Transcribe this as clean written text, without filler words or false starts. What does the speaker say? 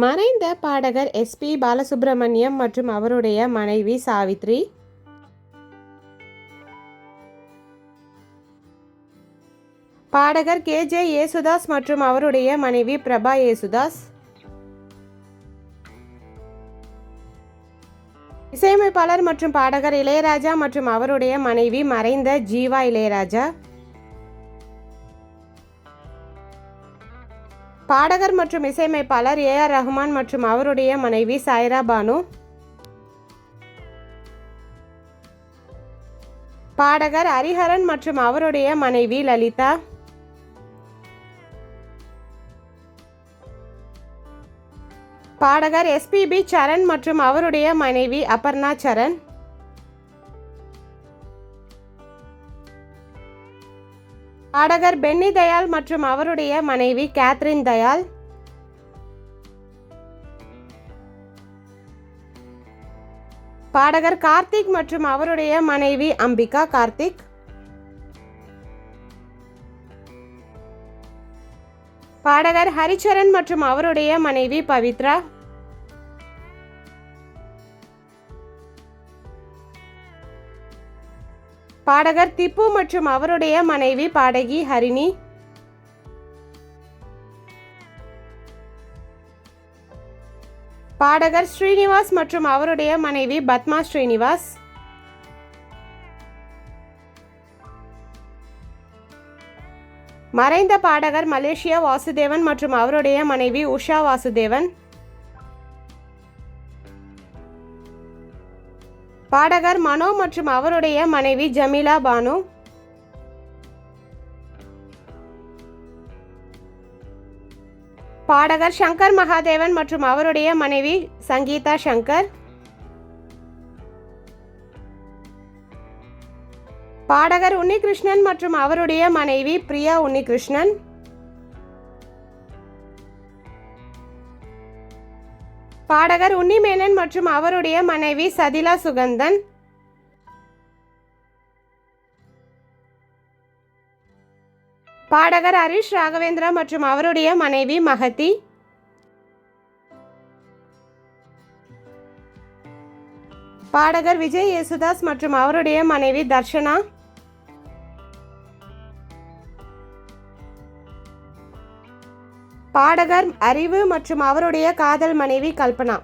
மறைந்த பாடகர் எஸ்.பி. பாலசுப்ரமணியம் மற்றும் அவருடைய மனைவி சாவித்ரி. பாடகர் கே.ஜே. யேசுதாஸ் மற்றும் அவருடைய மனைவி பிரபா யேசுதாஸ். இசையமைப்பாளர் மற்றும் பாடகர் இளையராஜா மற்றும் அவருடைய மனைவி மறைந்த ஜீவா இளையராஜா. பாடகர் மற்றும் இசையமைப்பாளர் ஏ.ஆர். ரஹ்மான் மற்றும் அவருடைய மனைவி சாய்ரா பானு. பாடகர் ஹரிஹரன் மற்றும் அவருடைய மனைவி லலிதா. பாடகர் எஸ்.பி.பி. சரண் மற்றும் அவருடைய மனைவி அபர்ணா சரண். பாடகர் பென்னி தயாள் மற்றும் அவருடைய மனைவி கேத்ரின் தயாள். பாடகர் கார்த்திக் மற்றும் அவருடைய மனைவி அம்பிகா கார்த்திக். பாடகர் ஹரிச்சரன் மற்றும் அவருடைய மனைவி பவித்ரா. பாடகர் திப்பு மற்றும் அவருடைய மனைவி பாடகி ஹரிணி. பாடகர் ஸ்ரீனிவாஸ் மற்றும் அவருடைய மனைவி பத்மா ஸ்ரீனிவாஸ். மறைந்த பாடகர் மலேசியா வாசுதேவன் மற்றும் அவருடைய மனைவி உஷா வாசுதேவன். பாடகர் மனோ மற்றும் அவருடைய மனைவி ஜமீலா பானு. பாடகர் சங்கர் மகாதேவன் மற்றும் அவருடைய மனைவி சங்கீதா சங்கர். பாடகர் உன்னிகிருஷ்ணன் மற்றும் அவருடைய மனைவி பிரியா உன்னிகிருஷ்ணன். பாடகர் உன்னிமேனன் மற்றும் அவருடைய மனைவி சதிலா சுகந்தன். பாடகர் ஹரிஷ் ராகவேந்திரா மற்றும் அவருடைய மனைவி மகதி. பாடகர் விஜய் யேசுதாஸ் மற்றும் அவருடைய மனைவி தர்ஷனா. பாடகர் அறிவு மற்றும் அவருடைய காதல் மனைவி கல்பனா.